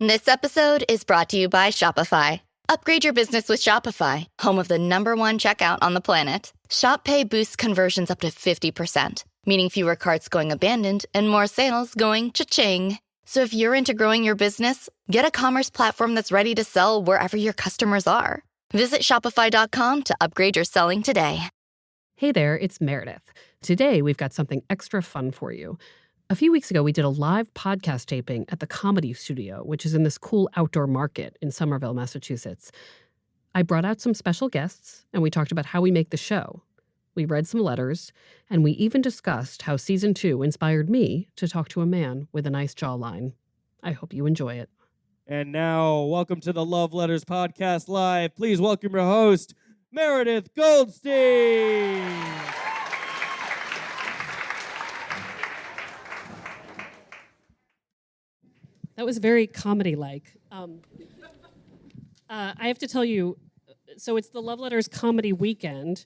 This episode is brought to you by Shopify. Upgrade your business with Shopify, home of the #1 checkout on the planet. Shop Pay boosts conversions up to 50%, meaning fewer carts going abandoned and more sales going cha-ching. So if you're into growing your business, get a commerce platform that's ready to sell wherever your customers are. Visit shopify.com to upgrade your selling today. Hey there, it's Meredith. Today, we've got something extra fun for you. A few weeks ago, we did a live podcast taping at the Comedy Studio, which is in this cool outdoor market in Somerville, Massachusetts. I brought out some special guests, and we talked about how we make the show. We read some letters, and we even discussed how Season 2 inspired me to talk to a man with a nice jawline. I hope you enjoy it. And now, welcome to the Love Letters Podcast Live. Please welcome your host, Meredith Goldstein. That was very comedy-like. I have to tell you, so it's the Love Letters Comedy Weekend,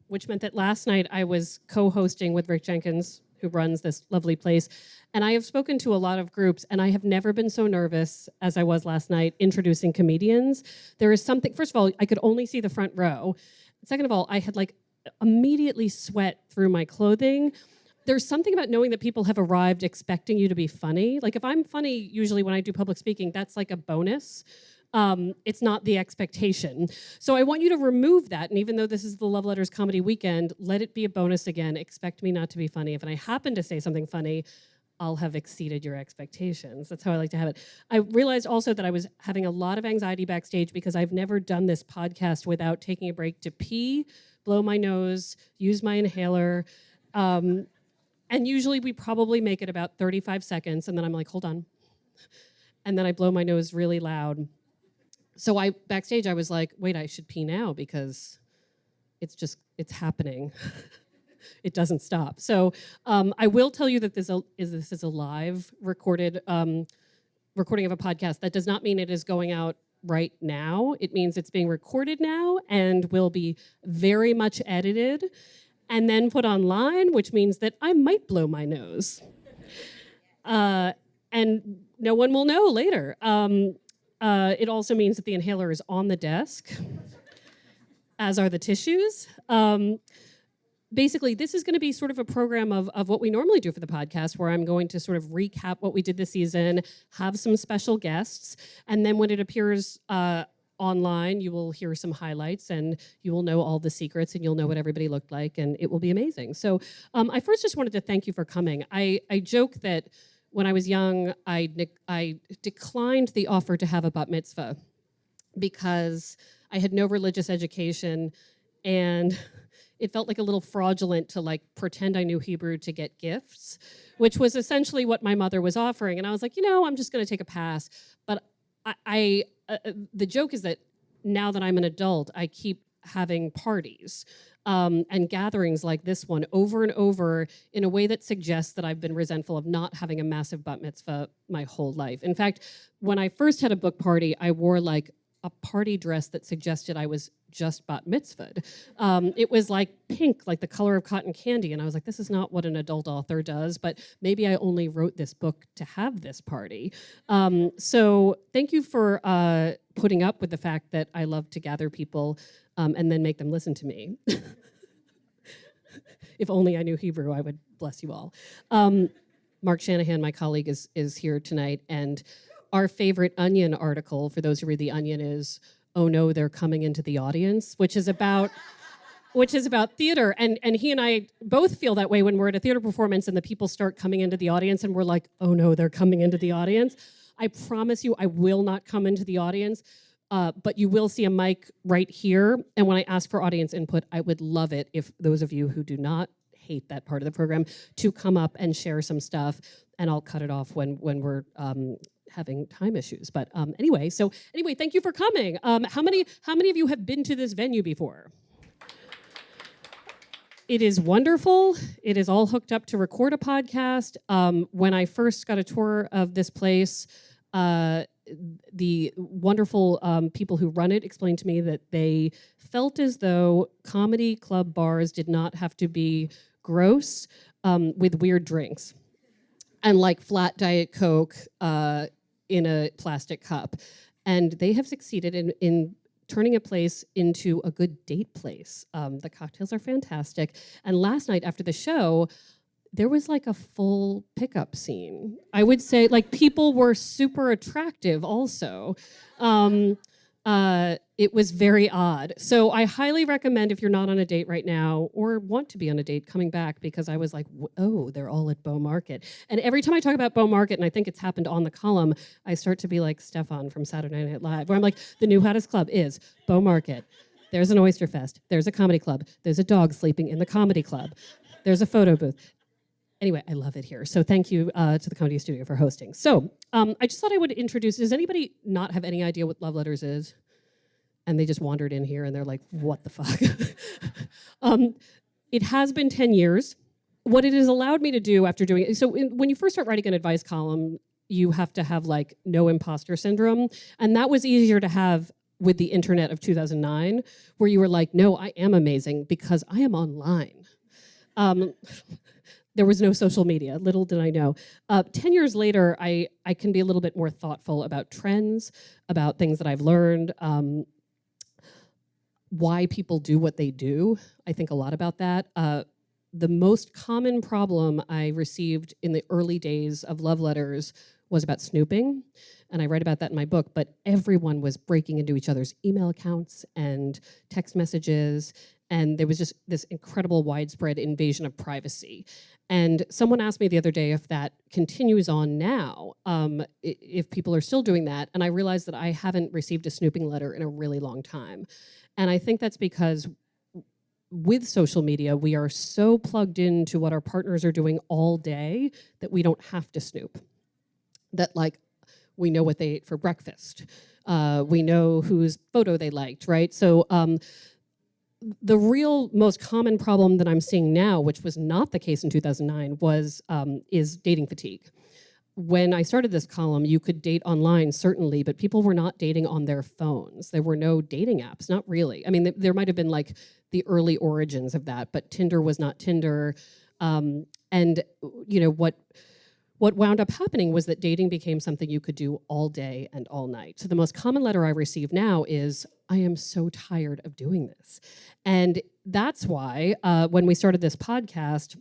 which meant that last night I was co-hosting with Rick Jenkins, who runs this lovely place. And I have spoken to a lot of groups, and I have never been so nervous as I was last night introducing comedians. There is something, first of all, I could only see the front row. Second of all, I had immediately sweat through my clothing. There's something about knowing that people have arrived expecting you to be funny. If I'm funny, usually when I do public speaking, that's like a bonus. It's not the expectation. So I want you to remove that. And even though this is the Love Letters Comedy Weekend, let it be a bonus again. Expect me not to be funny. If I happen to say something funny, I'll have exceeded your expectations. That's how I like to have it. I realized also that I was having a lot of anxiety backstage because I've never done this podcast without taking a break to pee, blow my nose, use my inhaler. And usually we probably make it about 35 seconds, and then I'm like, hold on. And then I blow my nose really loud. So backstage, I was like, wait, I should pee now because it's happening. It doesn't stop. So I will tell you that this is a live recording of a podcast. That does not mean it is going out right now. It means it's being recorded now and will be very much edited and then put online, which means that I might blow my nose. And no one will know later. It also means that the inhaler is on the desk, as are the tissues. Basically, this is going to be sort of a program of what we normally do for the podcast, where I'm going to sort of recap what we did this season, have some special guests, and then when it appears online, you will hear some highlights, and you will know all the secrets, and you'll know what everybody looked like, and it will be amazing. So I first just wanted to thank you for coming. I joke that when I was young, I declined the offer to have a bat mitzvah because I had no religious education, and it felt like a little fraudulent to pretend I knew Hebrew to get gifts, which was essentially what my mother was offering. And I was like, I'm just going to take a pass. But the joke is that now that I'm an adult, I keep having parties and gatherings like this one over and over in a way that suggests that I've been resentful of not having a massive bat mitzvah my whole life. In fact, when I first had a book party, I wore a party dress that suggested I was just bat mitzvahed. It was pink, like the color of cotton candy. And I was like, this is not what an adult author does, but maybe I only wrote this book to have this party. So thank you for putting up with the fact that I love to gather people and then make them listen to me. If only I knew Hebrew, I would bless you all. Mark Shanahan, my colleague, is here tonight, and our favorite Onion article, for those who read The Onion, is, "Oh no, they're coming into the audience," which is about theater. And he and I both feel that way when we're at a theater performance and the people start coming into the audience and we're like, oh no, they're coming into the audience. I promise you I will not come into the audience, but you will see a mic right here. And when I ask for audience input, I would love it if those of you who do not hate that part of the program to come up and share some stuff, and I'll cut it off when we're having time issues. But anyway, thank you for coming. How many of you have been to this venue before? It is wonderful. It is all hooked up to record a podcast. When I first got a tour of this place, the wonderful people who run it explained to me that they felt as though comedy club bars did not have to be gross with weird drinks. And flat Diet Coke in a plastic cup. And they have succeeded in turning a place into a good date place. The cocktails are fantastic. And last night after the show, there was like a full pickup scene. I would say like people were super attractive also. It was very odd. So I highly recommend if you're not on a date right now or want to be on a date coming back, because I was like, oh, they're all at Beau Market. And every time I talk about Beau Market, and I think it's happened on the column, I start to be like Stefan from Saturday Night Live, where I'm like, the new hottest club is Beau Market. There's an Oyster Fest. There's a comedy club. There's a dog sleeping in the comedy club. There's a photo booth. Anyway, I love it here. So thank you to the Comedy Studio for hosting. So I just thought I would introduce, does anybody not have any idea what Love Letters is? And they just wandered in here and they're like, what the fuck? It has been 10 years. What it has allowed me to do after doing it, so when you first start writing an advice column, you have to have like no imposter syndrome. And that was easier to have with the internet of 2009, where you were like, no, I am amazing because I am online. There was no social media, little did I know. 10 years later, I can be a little bit more thoughtful about trends, about things that I've learned, why people do what they do. I think a lot about that. The most common problem I received in the early days of Love Letters was about snooping, and I write about that in my book, but everyone was breaking into each other's email accounts and text messages, and there was just this incredible widespread invasion of privacy. And someone asked me the other day if that continues on now, if people are still doing that, and I realized that I haven't received a snooping letter in a really long time. And I think that's because with social media, we are so plugged into what our partners are doing all day that we don't have to snoop. That like, we know what they ate for breakfast. We know whose photo they liked, right? So the real most common problem that I'm seeing now, which was not the case in 2009, is dating fatigue. When I started this column, you could date online, certainly, but people were not dating on their phones. There were no dating apps, not really. I mean, there might have been like the early origins of that, but Tinder was not Tinder. And you know, what wound up happening was that dating became something you could do all day and all night. So the most common letter I receive now is, I am so tired of doing this. And that's why when we started the podcast,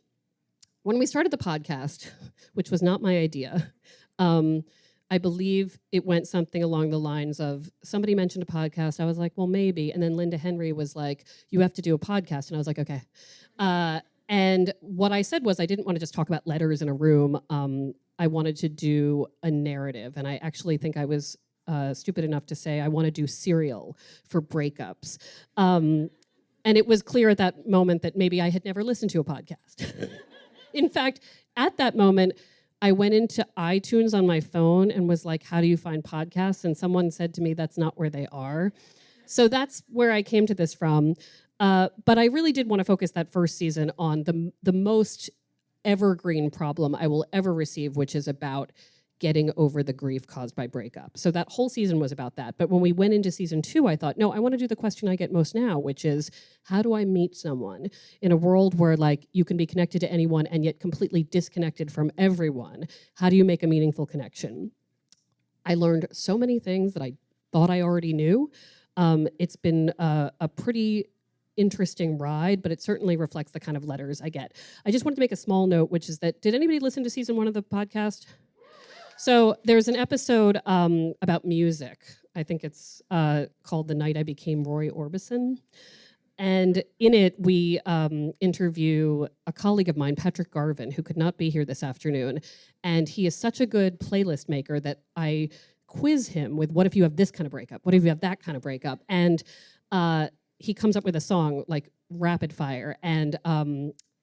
which was not my idea, I believe it went something along the lines of, somebody mentioned a podcast. I was like, well, maybe. And then Linda Henry was like, you have to do a podcast. And I was like, okay. And what I said was I didn't want to just talk about letters in a room. I wanted to do a narrative. And I actually think I was stupid enough to say I want to do serial for breakups. And it was clear at that moment that maybe I had never listened to a podcast. In fact, at that moment, I went into iTunes on my phone and was like, how do you find podcasts? And someone said to me, that's not where they are. So that's where I came to this from. But I really did want to focus that first season on the most evergreen problem I will ever receive, which is about getting over the grief caused by breakup. So that whole season was about that. But when we went into season 2, I thought, no, I want to do the question I get most now, which is, how do I meet someone in a world where like you can be connected to anyone and yet completely disconnected from everyone? How do you make a meaningful connection? I learned so many things that I thought I already knew. It's been a pretty interesting ride, but it certainly reflects the kind of letters I get. I just wanted to make a small note, which is that, did anybody listen to season 1 of the podcast? So there's an episode about music. I think it's called The Night I Became Roy Orbison. And in it, we interview a colleague of mine, Patrick Garvin, who could not be here this afternoon. And he is such a good playlist maker that I quiz him with, what if you have this kind of breakup? What if you have that kind of breakup? And he comes up with a song like rapid fire. And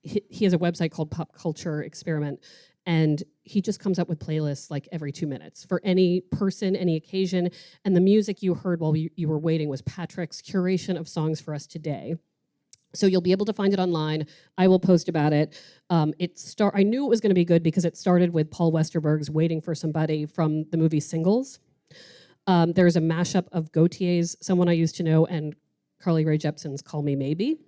he has a website called Pop Culture Experiment. And he just comes up with playlists like every 2 minutes for any person, any occasion. And the music you heard while you were waiting was Patrick's curation of songs for us today. So you'll be able to find it online. I will post about it. I knew it was going to be good because it started with Paul Westerberg's Waiting for Somebody from the movie Singles. There's a mashup of Gautier's Someone I Used to Know and Carly Rae Jepsen's Call Me Maybe.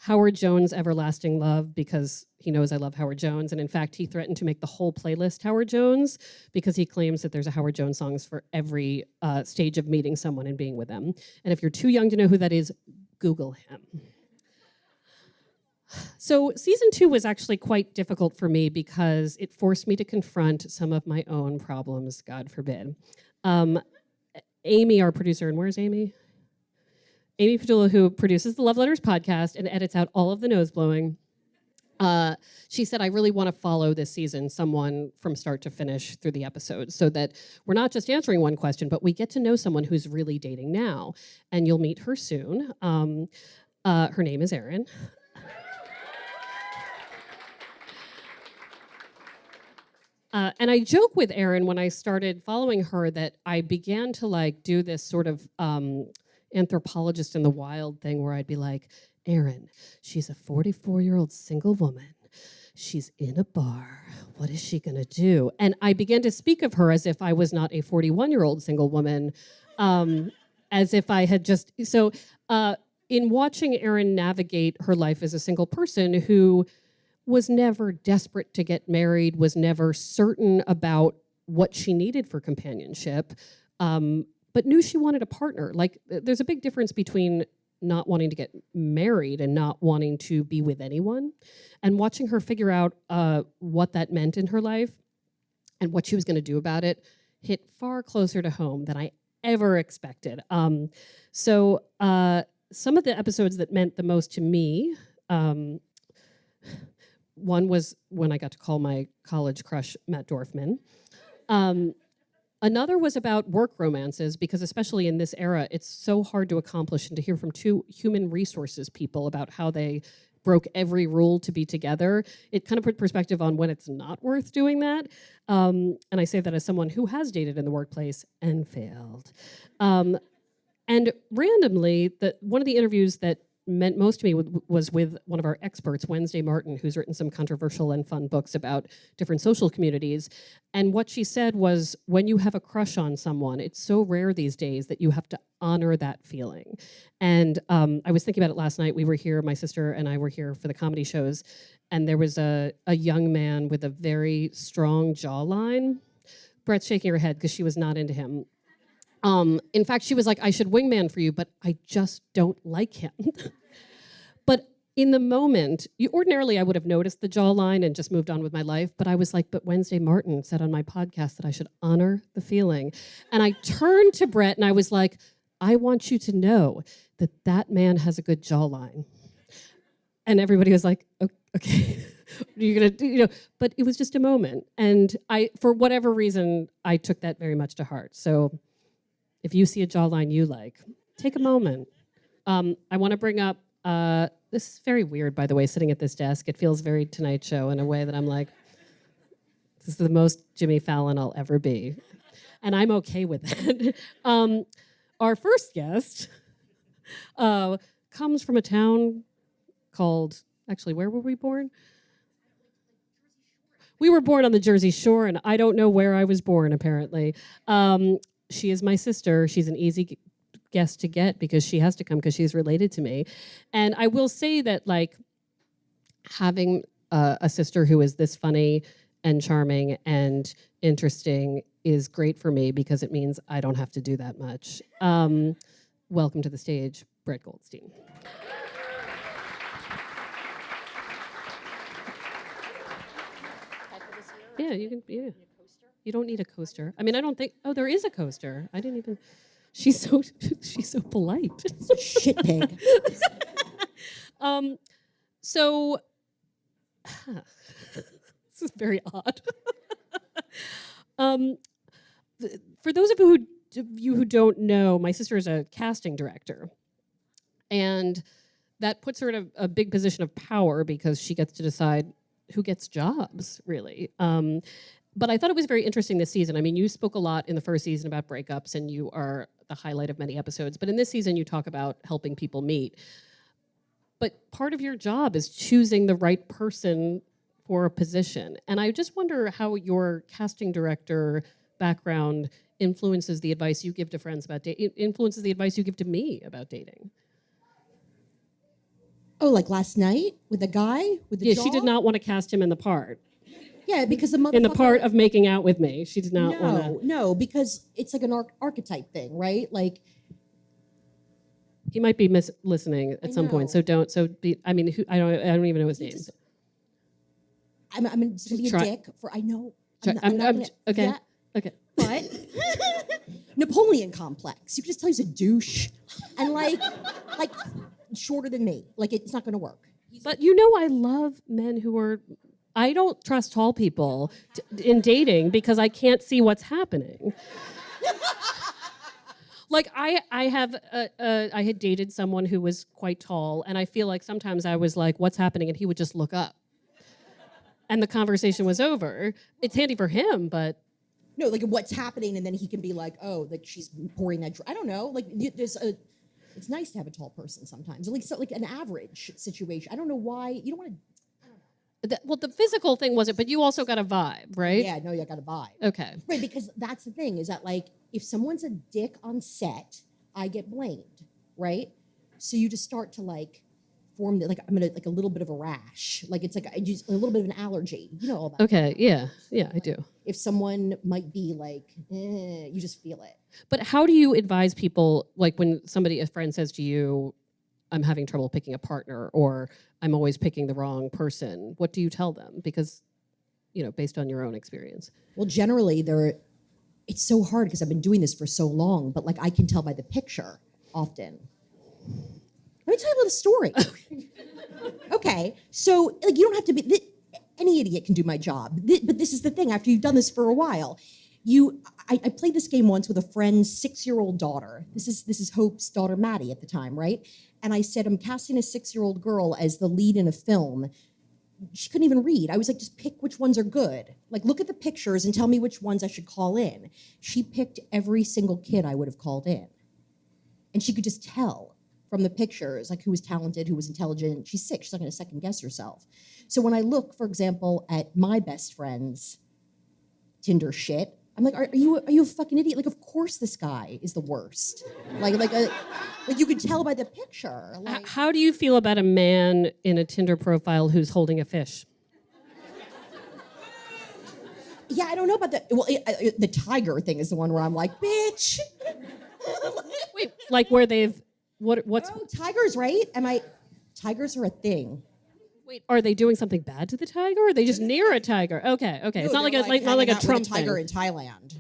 Howard Jones' Everlasting Love because he knows I love Howard Jones. And in fact, he threatened to make the whole playlist Howard Jones because he claims that there's a Howard Jones songs for every stage of meeting someone and being with them. And if you're too young to know who that is, Google him. So season 2 was actually quite difficult for me because it forced me to confront some of my own problems, God forbid. Amy, our producer, and where's Amy? Amy Padula, who produces the Love Letters podcast and edits out all of the nose blowing, she said, I really want to follow this season someone from start to finish through the episodes so that we're not just answering one question, but we get to know someone who's really dating now. And you'll meet her soon. Her name is Erin. And I joke with Erin when I started following her that I began to do this sort of anthropologist in the wild thing where I'd be like, Erin, she's a 44-year-old single woman. She's in a bar. What is she going to do? And I began to speak of her as if I was not a 41-year-old single woman, as if I had just... So in watching Erin navigate her life as a single person who was never desperate to get married, was never certain about what she needed for companionship, but knew she wanted a partner. There's a big difference between not wanting to get married and not wanting to be with anyone. And watching her figure out what that meant in her life and what she was going to do about it hit far closer to home than I ever expected. So some of the episodes that meant the most to me, one was when I got to call my college crush Matt Dorfman. Another was about work romances, because especially in this era, it's so hard to accomplish, and to hear from two human resources people about how they broke every rule to be together, it kind of put perspective on when it's not worth doing that. And I say that as someone who has dated in the workplace and failed. And randomly, one of the interviews that meant most to me was with one of our experts, Wednesday Martin, who's written some controversial and fun books about different social communities. And what she said was, when you have a crush on someone, it's so rare these days that you have to honor that feeling. And I was thinking about it last night. We were here, my sister and I were here for the comedy shows, and there was a young man with a very strong jawline. Brett's shaking her head because she was not into him. In fact, she was like, I should wingman for you, but I just don't like him. But in the moment, ordinarily I would have noticed the jawline and just moved on with my life, but I was like, but Wednesday Martin said on my podcast that I should honor the feeling. And I turned to Brett and I was like, I want you to know that that man has a good jawline. And everybody was like, okay. You're gonna do, but it was just a moment. And for whatever reason, I took that very much to heart. So if you see a jawline you like, take a moment. I want to bring up, this is very weird, by the way, sitting at this desk. It feels very Tonight Show in a way that I'm like, this is the most Jimmy Fallon I'll ever be. And I'm okay with that. Our first guest comes from a town called, actually, where were we born? We were born on the Jersey Shore, and I don't know where I was born, apparently. She is my sister. She's an easy guest to get because she has to come because she's related to me. And I will say that, having a sister who is this funny and charming and interesting is great for me because it means I don't have to do that much. Welcome to the stage, Brett Goldstein. Yeah, you can. Yeah. You don't need a coaster. I mean, I don't think. Oh, there is a coaster. I didn't even. She's so polite. Shit pig. So this is very odd. For those of you who don't know, my sister is a casting director, and that puts her in a big position of power because she gets to decide who gets jobs, really. But I thought it was very interesting this season. I mean, you spoke a lot in the first season about breakups, and you are the highlight of many episodes. But in this season, you talk about helping people meet. But part of your job is choosing the right person for a position. And I just wonder how your casting director background influences the advice you give to friends about dating, influences the advice you give to me about dating. Oh, like last night with the guy with the Yeah, jaw? she did not want to cast him in the part. Yeah, because the motherfucker. In the part of making out with me, she did not want to. No, because it's like an archetype thing, right? Like, He might be listening at some point, know. so don't. So be. I mean, I don't even know his name. I'm gonna be a Try- dick for. I know. Try- I'm not gonna- okay. yeah, Okay. but Napoleon complex. You can just tell he's a douche, and like shorter than me. Like it's not gonna work. But you know, I love men who are. I don't trust tall people in dating because I can't see what's happening. Like I had dated someone who was quite tall, and I feel like sometimes I was like, "What's happening?" and he would just look up, and the conversation was over. It's handy for him, but No, like what's happening, and then he can be like, "Oh, like she's pouring that." I don't know. Like there's a. It's nice to have a tall person sometimes, at least like an average situation. I don't know why you don't want to. well, the physical thing wasn't. But you also got a vibe, right? Yeah, no, you got to buy. Okay. Right, because that's the thing is that like if someone's a dick on set, I get blamed, right? So you just start to like form like I'm gonna like a little bit of a rash, like it's like I just a little bit of an allergy, you know all that. Okay. Yeah. Yeah, I do. If someone might be like, you just feel it. But how do you advise people, like when a friend says to you, I'm having trouble picking a partner, or I'm always picking the wrong person? What do you tell them? Because, based on your own experience. Well, generally it's so hard because I've been doing this for so long, but like I can tell by the picture often. Let me tell you a little story. Okay, so like you don't have to be. Any idiot can do my job, but this is the thing. After you've done this for a while, I played this game once with a friend's 6-year-old daughter. This is Hope's daughter, Maddie, at the time, right? And I said, I'm casting a 6-year-old girl as the lead in a film. She couldn't even read. I was like, just pick which ones are good. Like, look at the pictures and tell me which ones I should call in. She picked every single kid I would have called in. And she could just tell from the pictures, like who was talented, who was intelligent. She's 6. She's not going to second guess herself. So when I look, for example, at my best friend's Tinder shit, I'm like, are you a fucking idiot? Like, of course this guy is the worst. Like you could tell by the picture. Like, How do you feel about a man in a Tinder profile who's holding a fish? yeah, I don't know about that. Well, the tiger thing is the one where I'm like, bitch. Wait, like where they've what's Oh, tigers, right? Tigers are a thing. wait? Are they doing something bad to the tiger? Or are they just near a tiger? Okay. It's not like not like hanging a out with Trump tiger thing. in Thailand.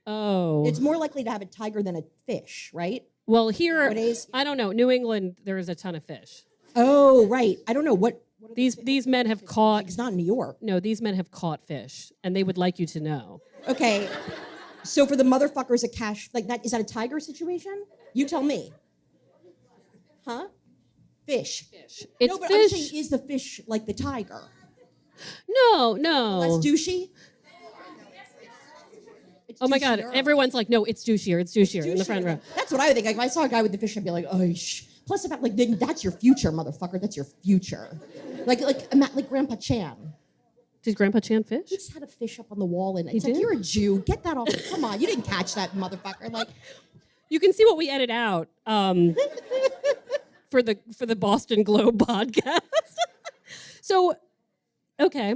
Oh, It's more likely to have a tiger than a fish, right? well here Nowadays- I don't know. New England, there is a ton of fish. Oh, right. I don't know what These men have caught. it's not in New York. No, these men have caught fish, and they would like you to know. Okay. So for the motherfuckers a cash like that, is that a tiger situation? You tell me. Huh? Fish. It's No, but I'm saying, fish. is the fish like the tiger? No. That's douchey. It's Oh my God! douchier. Everyone's like, no, it's douchier. It's douchier in the front row. That's what I would think. Like, if I saw a guy with the fish, I'd be like, oh, Plus, the fact, like, then that's your future, motherfucker. That's your future. Like Grandpa Chan. Did Grandpa Chan fish? He just had a fish up on the wall, and it's like, did? you're a Jew. Get that off. Come on, you didn't catch that, motherfucker. Like, You can see what we edit out for the Boston Globe podcast. So, okay.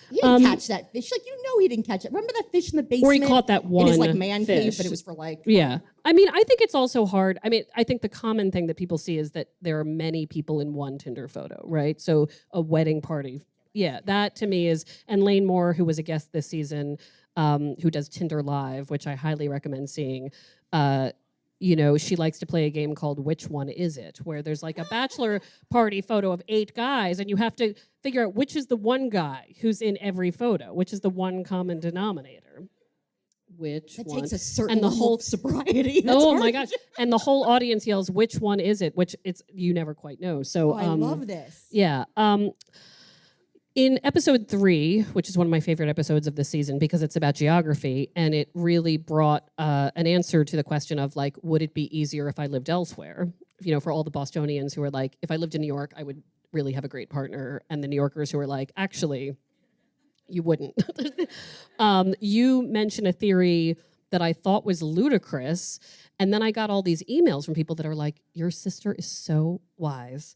he didn't catch that fish. Like, you know, he didn't catch it. Remember that fish in the basement? Or he caught that in his like one man cave, fish. but it was for like. Yeah. I mean, I think it's also hard. I mean, I think the common thing that people see is that there are many people in one Tinder photo, right? So a wedding party. Yeah, that to me is, and Lane Moore, who was a guest this season, who does Tinder Live, which I highly recommend seeing. She likes to play a game called Which One Is It? Where there's like a bachelor party photo of 8 guys, and you have to figure out which is the one guy who's in every photo, which is the one common denominator. Which That one? takes a certain And the level whole- of sobriety. That's Oh hard. my gosh! And the whole audience yells, "Which one is it?" Which you never quite know. So Oh, I love this. yeah. In episode 3, which is one of my favorite episodes of this season because it's about geography, and it really brought an answer to the question of like, would it be easier if I lived elsewhere? For all the Bostonians who are like, if I lived in New York, I would really have a great partner, and the New Yorkers who are like, actually, you wouldn't. You mentioned a theory that I thought was ludicrous, and then I got all these emails from people that are like, your sister is so wise.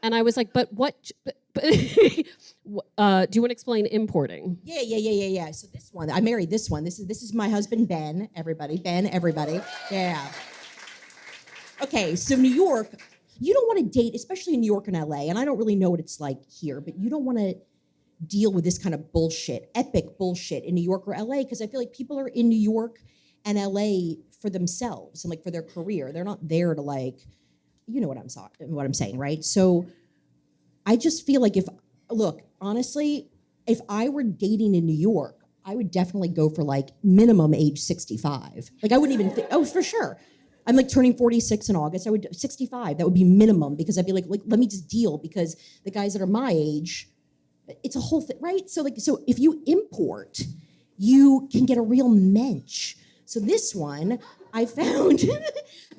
And I was like, but what? Do you want to explain importing? Yeah. So this one, I married this one. This is my husband, Ben. Everybody. Yeah. Okay, so New York, you don't want to date, especially in New York and LA, and I don't really know what it's like here, but you don't want to deal with this kind of bullshit, epic bullshit in New York or LA, because I feel like people are in New York and LA for themselves and like for their career. They're not there to like, you know what I'm saying, right? So I just feel like honestly, if I were dating in New York, I would definitely go for like minimum age 65. Like I wouldn't even think, oh, for sure. I'm like turning 46 in August. I would 65. That would be minimum because I'd be like, let me just deal because the guys that are my age, it's a whole thing, right? So if you import, you can get a real mensch. So this one I found,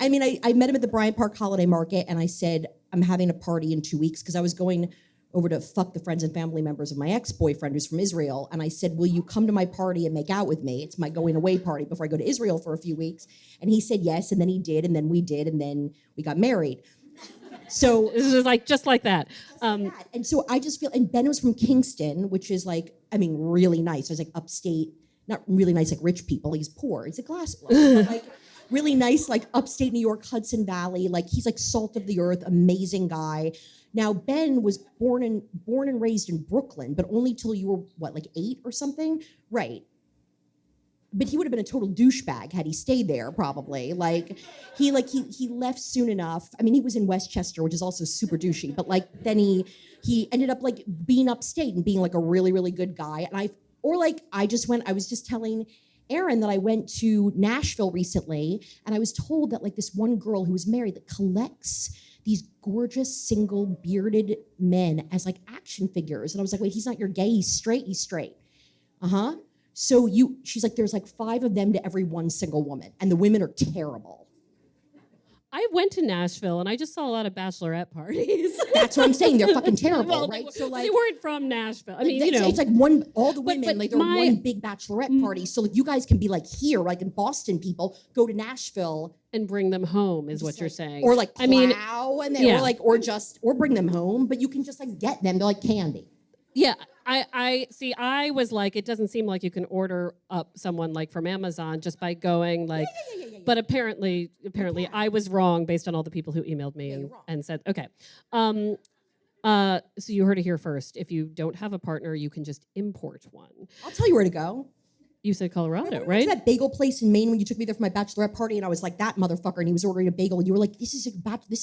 I met him at the Bryant Park Holiday Market and I said, I'm having a party in 2 weeks because I was going over to fuck the friends and family members of my ex-boyfriend who's from Israel. And I said, will you come to my party and make out with me? It's my going away party before I go to Israel for a few weeks. And he said yes, and then he did, and then we did, and then we got married. So this is like just like that. And so I just feel, and Ben was from Kingston, which is like, really nice. I was like upstate, not really nice like rich people. He's poor. He's a glass blower. Like really nice, like upstate New York, Hudson Valley. Like he's like salt of the earth, amazing guy. Now, Ben was born and raised in Brooklyn, but only till you were, what, like 8 or something? Right. But he would have been a total douchebag had he stayed there, probably. Like, he left soon enough. I mean, he was in Westchester, which is also super douchey, but like, then he ended up like being upstate and being like a really, really good guy. And I was just telling Aaron that I went to Nashville recently, and I was told that like this one girl who was married that collects these gorgeous single bearded men as like action figures. And I was like, wait, he's not your gay, he's straight. Uh-huh. So she's like, there's like 5 of them to every one single woman. And the women are terrible. I went to Nashville and I just saw a lot of bachelorette parties. That's what I'm saying. They're fucking terrible, well, right? So like, they weren't from Nashville. I mean, it's like all the women, like they're one big bachelorette party. So like you guys can be like here, like in Boston, people go to Nashville and bring them home is what you're saying. Or like plow or bring them home, but you can just like get them. They're like candy. Yeah, I see. I was like, it doesn't seem like you can order up someone like from Amazon just by going like. Yeah. But apparently, I was wrong based on all the people who emailed me and said, okay. So you heard it here first. If you don't have a partner, you can just import one. I'll tell you where to go. You said Colorado, right? right? That bagel place in Maine when you took me there for my bachelorette party, and I was like, that motherfucker, and he was ordering a bagel, and you were like, this is.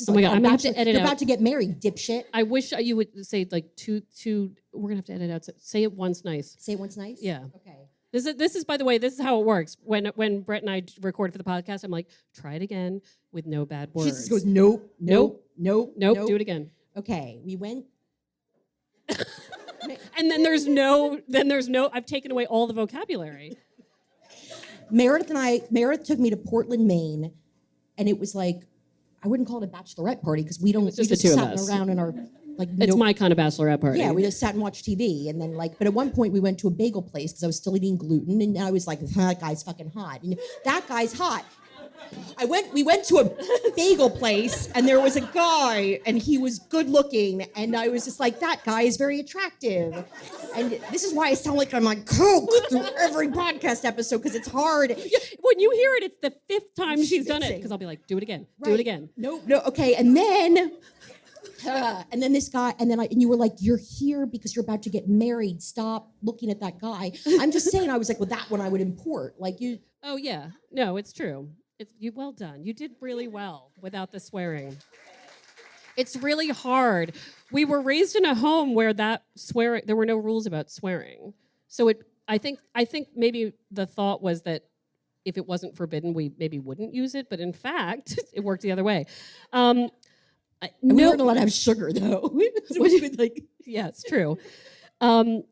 Oh my God, I'm gonna have to edit You're out. about to get married, dipshit. I wish you would say like two. We're gonna have to edit out. Say it once nice. Say it once nice. Yeah. Okay. This is by the way, this is how it works. When Brett and I recorded for the podcast, I'm like, try it again with no bad words. She just goes, nope. Do it again. Okay, we went. And then there's no. I've taken away all the vocabulary. Meredith took me to Portland, Maine, and it was like, I wouldn't call it a bachelorette party because we don't. Just we the two of sat us. around in our like. It's my kind of bachelorette party. Yeah, we just sat and watched TV, and then like, but at one point we went to a bagel place because I was still eating gluten, and I was like, that guy's fucking hot, and that guy's hot. We went to a bagel place, and there was a guy, and he was good looking, and I was just like, that guy is very attractive. And this is why I sound like I'm on coke through every podcast episode, because it's hard. When you hear it, it's the 5th time she's done it, because I'll be like, do it again, right. Do it again. No, okay, and then this guy, and you were like, you're here because you're about to get married. Stop looking at that guy. I'm just saying, I was like, well, that one I would import. Like you. Oh yeah, no, it's true. Well done. You did really well without the swearing. It's really hard. We were raised in a home where there were no rules about swearing. So I think maybe the thought was that if it wasn't forbidden, we maybe wouldn't use it. But in fact, it worked the other way. We weren't allowed to have sugar, though. Yeah, it's true. I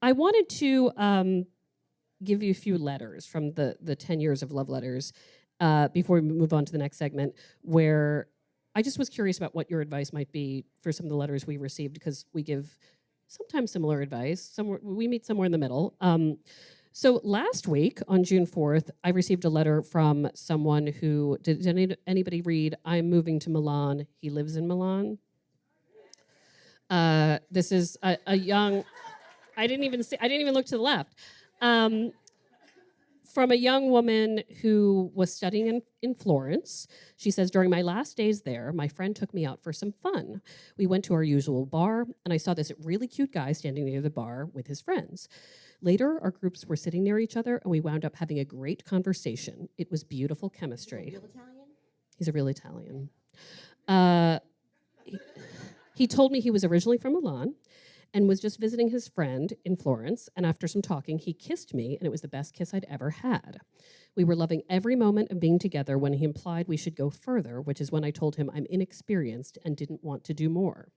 wanted to give you a few letters from the 10 years of love letters before we move on to the next segment, where I just was curious about what your advice might be for some of the letters we received, because we give sometimes similar advice. We meet somewhere in the middle. So last week on June 4th, I received a letter from someone who, did anybody read, I'm moving to Milan, he lives in Milan? This is a young. I didn't even look to the left. From a young woman who was studying in Florence. She says, during my last days there, my friend took me out for some fun. We went to our usual bar, and I saw this really cute guy standing near the bar with his friends. Later, our groups were sitting near each other, and we wound up having a great conversation. It was beautiful chemistry. Real Italian? He's a real Italian. He told me he was originally from Milan and was just visiting his friend in Florence, and after some talking, he kissed me, and it was the best kiss I'd ever had. We were loving every moment of being together when he implied we should go further, which is when I told him I'm inexperienced and didn't want to do more.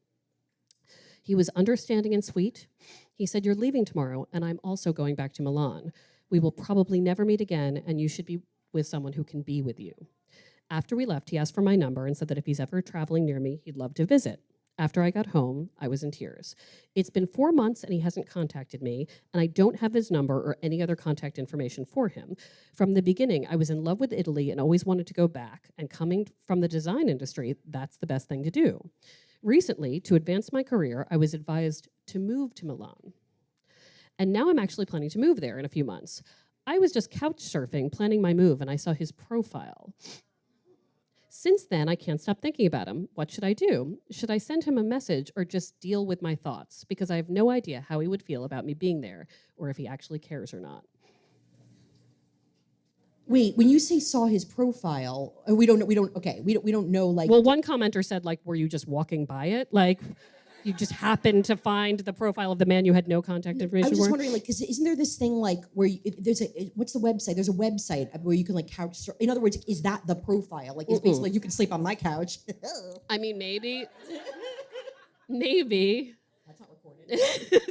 He was understanding and sweet. He said, "You're leaving tomorrow, and I'm also going back to Milan. We will probably never meet again, and you should be with someone who can be with you." After we left, he asked for my number and said that if he's ever traveling near me, he'd love to visit. After I got home, I was in tears. It's been 4 months and he hasn't contacted me, and I don't have his number or any other contact information for him. From the beginning, I was in love with Italy and always wanted to go back, and coming from the design industry, that's the best thing to do. Recently, to advance my career, I was advised to move to Milan. And now I'm actually planning to move there in a few months. I was just couch surfing, planning my move, and I saw his profile. Since then, I can't stop thinking about him. What should I do? Should I send him a message or just deal with my thoughts? Because I have no idea how he would feel about me being there or if he actually cares or not. Wait, when you say saw his profile, we don't know like. Well, one commenter said, like, were you just walking by it? Like, you just happened to find the profile of the man you had no contact information I was just for? wondering, like, because isn't there this thing like where what's the website? There's a website where you can like couch. In other words, is that the profile? Like, it's basically you can sleep on my couch. I mean, maybe. Maybe. That's not recorded.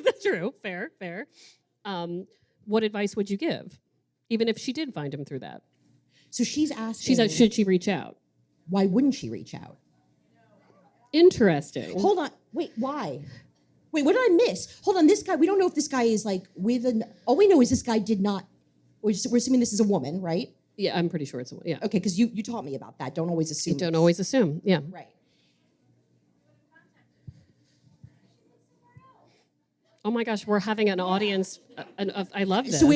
That's true. Fair. What advice would you give? Even if she did find him through that. So she's asking. She's like, should she reach out? Why wouldn't she reach out? Interesting. Hold on. Wait, why? Wait, what did I miss? Hold on, this guy, we don't know if this guy is like with an, all we know is this guy did not, we're assuming this is a woman, right? Yeah, I'm pretty sure it's a yeah. Okay, because you taught me about that. Don't always assume. You don't always assume. Yeah. Right. Oh my gosh, we're having an audience. I love this. So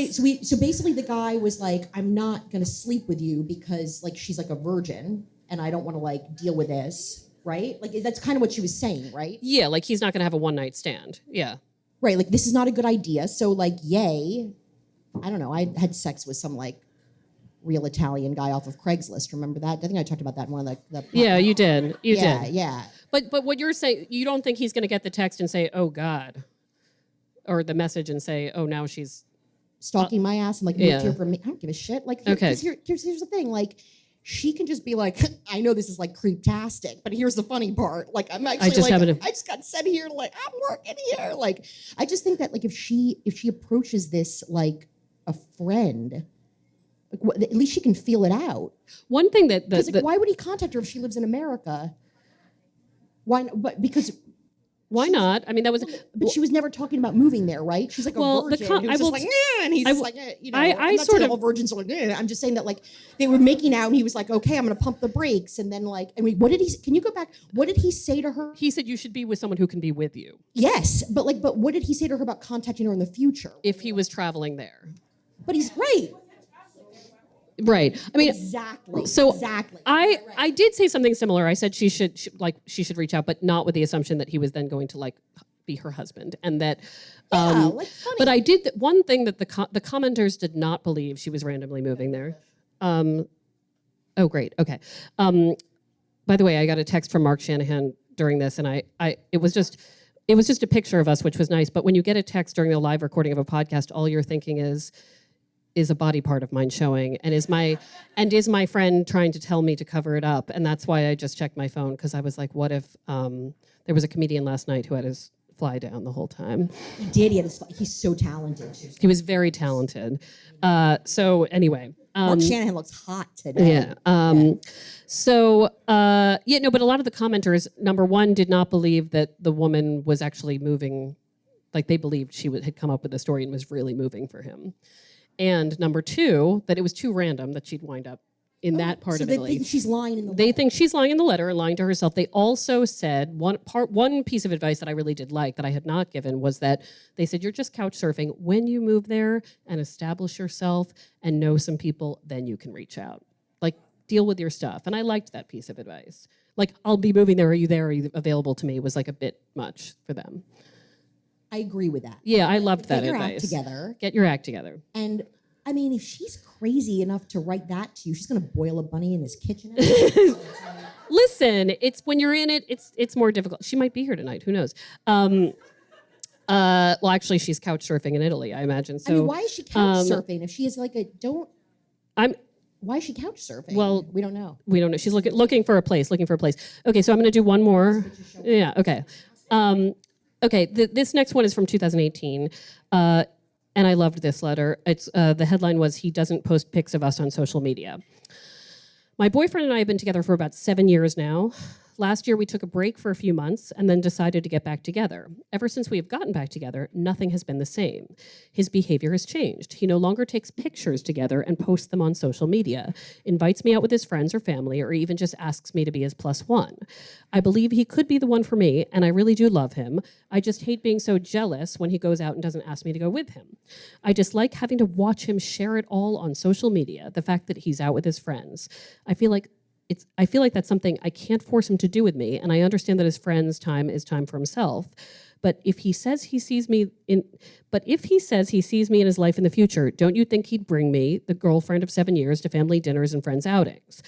basically the guy was like, I'm not going to sleep with you because like she's like a virgin and I don't want to like deal with this. Right? Like, that's kind of what she was saying, right? Yeah, like he's not going to have a one-night stand. Yeah. Right, like, this is not a good idea. So, like, yay. I don't know. I had sex with some, like, real Italian guy off of Craigslist. Remember that? I think I talked about that in one of the Yeah, you did. You did. Yeah. But what you're saying, you don't think he's going to get the text and say, oh, God. Or the message and say, oh, now she's... Stalking my ass and, like, moved here from me. I don't give a shit. Like, here's the thing. Like... She can just be like, I know this is like creeptastic, but here's the funny part. Like, I'm actually I just got sent here. Like, I'm working here. Like, I just think that like if she approaches this like a friend, like, at least she can feel it out. One thing that why would he contact her if she lives in America? Why? But because. Why not? I mean, that was. But she was never talking about moving there, right? She's like a virgin. And he's just like, you know. I'm not saying all virgins are like, I'm just saying that like they were making out, and he was like, okay, I'm going to pump the brakes, and then like, I mean, what did he? Can you go back? What did he say to her? He said you should be with someone who can be with you. Yes, but what did he say to her about contacting her in the future? If he was traveling there. But he's right. Right. I mean, exactly. So exactly. I did say something similar. I said she should reach out, but not with the assumption that he was then going to like be her husband, and that. Like funny. But I did one thing that the commenters did not believe she was randomly moving there. Oh, great. Okay. By the way, I got a text from Mark Shanahan during this, and it was just a picture of us, which was nice. But when you get a text during a live recording of a podcast, all you're thinking is a body part of mine showing, and is my friend trying to tell me to cover it up? And that's why I just checked my phone, because I was like, what if there was a comedian last night who had his fly down the whole time? He did. He's so talented. He was very talented. So anyway, Mark Shanahan looks hot today. Yeah. So but a lot of the commenters, number one, did not believe that the woman was actually moving. Like, they believed she had come up with the story and was really moving for him. And number two, that it was too random that she'd wind up in that part so of they Italy. think she's lying in the They letter. think she's lying in the letter and lying to herself. They also said one piece of advice that I really did like that I had not given was that they said you're just couch surfing. When you move there and establish yourself and know some people, then you can reach out. Like deal with your stuff. And I liked that piece of advice. Like I'll be moving there. Are you there? Are you available to me? Was like a bit much for them. I agree with that. Yeah, I loved that Get your advice. act together. Get your act together. And I mean, if she's crazy enough to write that to you, she's going to boil a bunny in his kitchen. Listen, it's when you're in it, it's more difficult. She might be here tonight. Who knows? Well, actually, she's couch surfing in Italy, I imagine. So I mean, why is she couch surfing? If she is like I'm. why is she couch surfing? Well, we don't know. We don't know. She's looking for a place. Okay, so I'm going to do one more. Yeah. Okay. Okay. This next one is from 2018, and I loved this letter. It's the headline was "He doesn't post pics of us on social media." My boyfriend and I have been together for about 7 years now. Last year, we took a break for a few months and then decided to get back together. Ever since we have gotten back together, nothing has been the same. His behavior has changed. He no longer takes pictures together and posts them on social media, invites me out with his friends or family, or even just asks me to be his plus one. I believe he could be the one for me, and I really do love him. I just hate being so jealous when he goes out and doesn't ask me to go with him. I dislike having to watch him share it all on social media, the fact that he's out with his friends. I feel like that's something I can't force him to do with me, and I understand that his friends' time is time for himself. But if he says he sees me in his life in the future, don't you think he'd bring me, the girlfriend of 7 years, to family dinners and friends' outings?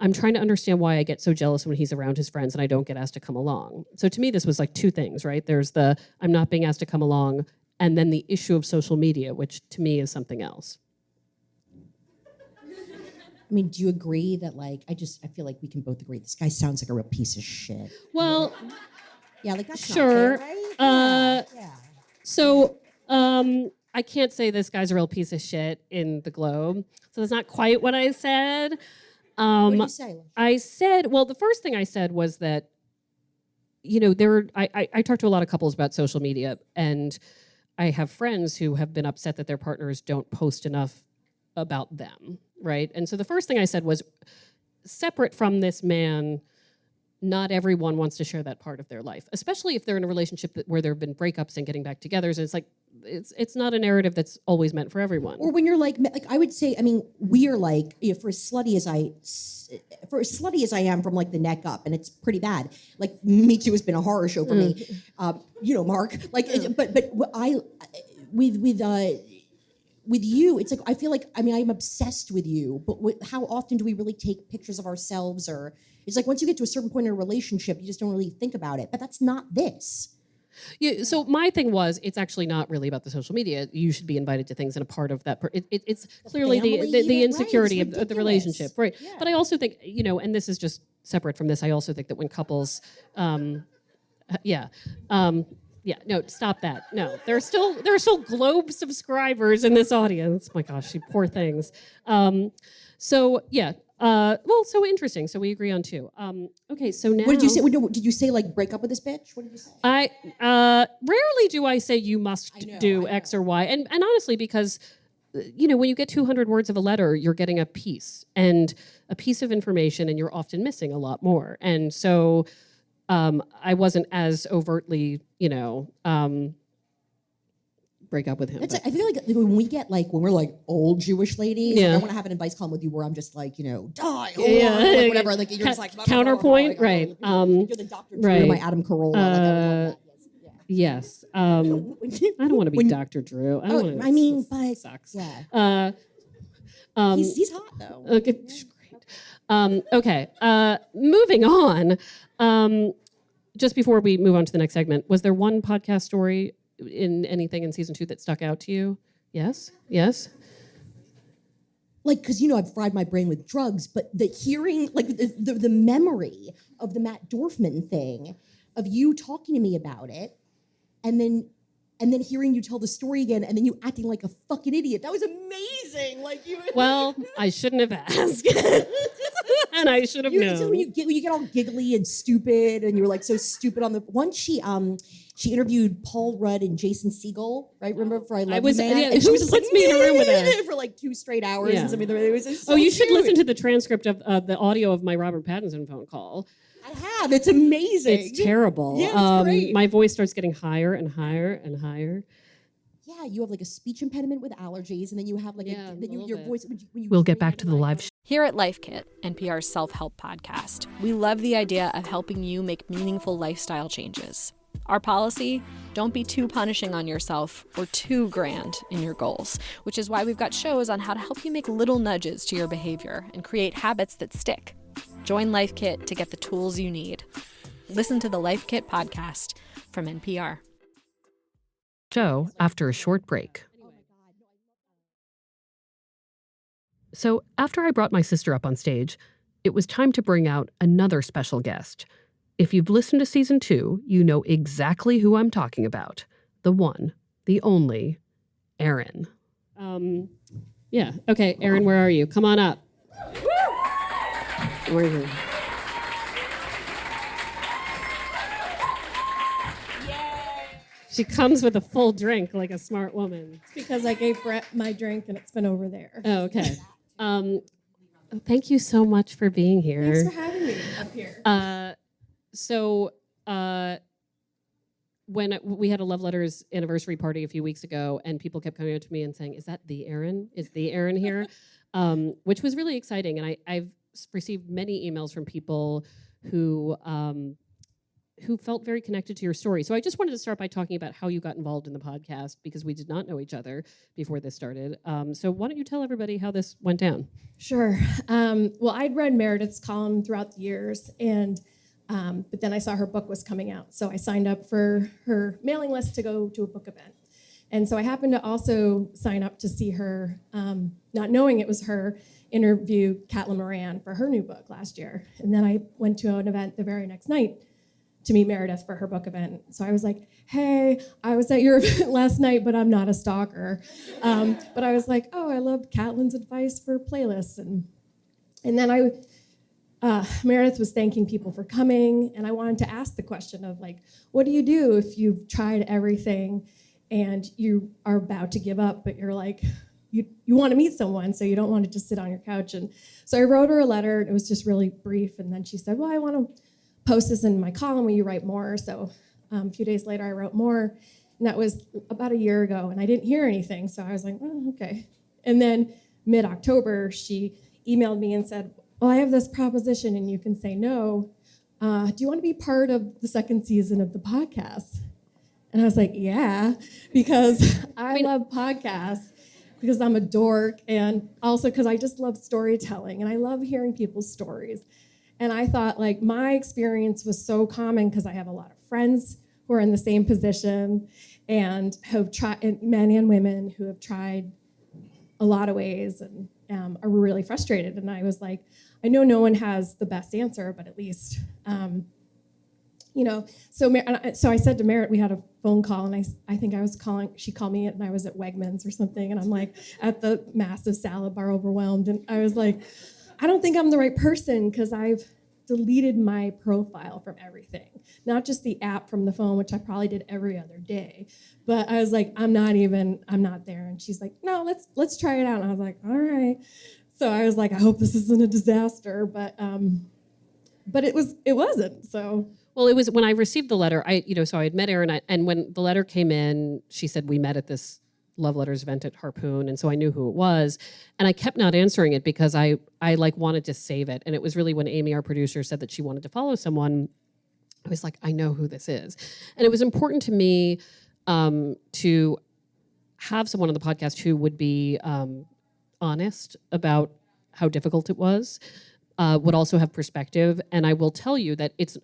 I'm trying to understand why I get so jealous when he's around his friends and I don't get asked to come along. So to me, this was like two things, right? There's the I'm not being asked to come along, and then the issue of social media, which to me is something else. I mean, do you agree that I feel like we can both agree this guy sounds like a real piece of shit. Well, Yeah, like that's sure. not fair, right? Yeah. So I can't say this guy's a real piece of shit in the Globe. So that's not quite what I said. What did you say? I said, well, the first thing I said was that, I talked to a lot of couples about social media, and I have friends who have been upset that their partners don't post enough about them, right? And so the first thing I said was, separate from this man, not everyone wants to share that part of their life, especially if they're in a relationship where there have been breakups and getting back together. So it's like, it's not a narrative that's always meant for everyone. Or when you're like I would say, I mean, we are like, for as slutty as I am from like the neck up, and it's pretty bad. Like Me Too has been a horror show for me, Mark. Like, but with you, it's like I feel like I'm obsessed with you. But how often do we really take pictures of ourselves? Or it's like once you get to a certain point in a relationship, you just don't really think about it. But that's not this. Yeah, so my thing was, it's actually not really about the social media. You should be invited to things, and a part of that, it's clearly the insecurity of the relationship, right? Yeah. But I also think, and this is just separate from this. I also think that when couples, no, stop that. No, there are still Globe subscribers in this audience. My gosh, you poor things. So interesting. So we agree on two. Okay, so now. What did you say? Did you say like break up with this bitch? What did you say? I rarely do I say you must do X or Y, and honestly, because when you get 200 words of a letter, you're getting a piece of information, and you're often missing a lot more. And so I wasn't as overtly, break up with him. I feel like when we're like old Jewish ladies, Yeah. I want to have an advice column with you where I'm just like, die, Yeah. like whatever. Like you're just like Counterpoint, right. You're the Dr. Drew, right. my Adam Carolla. Like, I would love Yes. I don't want to be Dr. Drew. but sucks. yeah, he's hot though. Okay. Great. Okay. Moving on. Just before we move on to the next segment, was there one podcast story in anything in season 2 that stuck out to you? Yes. Like, because I've fried my brain with drugs, but the hearing, like the memory of the Matt Dorfman thing, of you talking to me about it, and then hearing you tell the story again, and then you acting like a fucking idiot. That was amazing. Like you. Well, I shouldn't have asked. And I should have It's just known. when you get all giggly and stupid, and you were like so stupid on the one. She interviewed Paul Rudd and Jason Segel, right? Remember for I Love You Man? Yeah, And she who was just like puts me in a room with her? for like 2 straight hours Yeah. and something. It was just so You should cute. listen to the transcript of the audio of my Robert Pattinson phone call. I have. It's amazing. It's terrible. Yeah, it's great. My voice starts getting higher and higher and higher. Yeah, you have like a speech impediment with allergies, and then you have like Yeah, then a little your bit. voice. When you We'll get drink back to the live Here at Life Kit, NPR's self-help podcast, we love the idea of helping you make meaningful lifestyle changes. Our policy, don't be too punishing on yourself or too grand in your goals, which is why we've got shows on how to help you make little nudges to your behavior and create habits that stick. Join Life Kit to get the tools you need. Listen to the Life Kit podcast from NPR. show after a short break. So after I brought my sister up on stage, it was time to bring out another special guest. If you've listened to season 2, you know exactly who I'm talking about. The one, the only, Erin. Yeah. Okay, Erin, where are you? Come on up. Where are you? She comes with a full drink like a smart woman. Because I gave Brett my drink and it's been over there. Oh, okay. Thank you so much for being here. Thanks for having me up here. When we had a Love Letters anniversary party a few weeks ago, and people kept coming up to me and saying, "Is that the Erin? Is the Erin here?" Which was really exciting, and I've received many emails from people who felt very connected to your story. So I just wanted to start by talking about how you got involved in the podcast, because we did not know each other before this started. So why don't you tell everybody how this went down? Sure. Well, I'd read Meredith's column throughout the years, and but then I saw her book was coming out. So I signed up for her mailing list to go to a book event. And so I happened to also sign up to see her, not knowing it was her, interview Caitlin Moran for her new book last year. And then I went to an event the very next night to meet Meredith for her book event. So I was like, hey, I was at your event last night, but I'm not a stalker. But I was like, oh, I loved Caitlin's advice for playlists. And then Meredith was thanking people for coming, and I wanted to ask the question of like, what do you do if you've tried everything and you are about to give up, but you're like, you want to meet someone, so you don't want to just sit on your couch. And so I wrote her a letter, and it was just really brief. And then she said, well, I want to post this in my column. Will you write more? So a few days later, I wrote more, and that was about a year ago, and I didn't hear anything. So I was like, oh, okay. And then mid-October, she emailed me and said, well, I have this proposition, and you can say no. Do you want to be part of the second season of the podcast? And I was like, yeah, because I love podcasts, because I'm a dork, and also because I just love storytelling, and I love hearing people's stories. And I thought, like, my experience was so common because I have a lot of friends who are in the same position and have tried, men and women who have tried a lot of ways and are really frustrated. And I was like, I know no one has the best answer, but at least, So I said to Merritt, we had a phone call, and I think I was calling, she called me and I was at Wegmans or something, and I'm like at the massive salad bar overwhelmed. And I was like, I don't think I'm the right person because I've deleted my profile from everything, not just the app from the phone, which I probably did every other day. But I was like, I'm not there. And she's like, no, let's try it out. And I was like, all right. So I was like, I hope this isn't a disaster, but it wasn't. So. Well, it was when I received the letter. So I had met Erin, and when the letter came in, she said we met at this Love Letters event at Harpoon, and so I knew who it was, and I kept not answering it because I like wanted to save it. And it was really when Amy, our producer, said that she wanted to follow someone, I was like, I know who this is. And it was important to me to have someone on the podcast who would be honest about how difficult it was, would also have perspective. And I will tell you that it's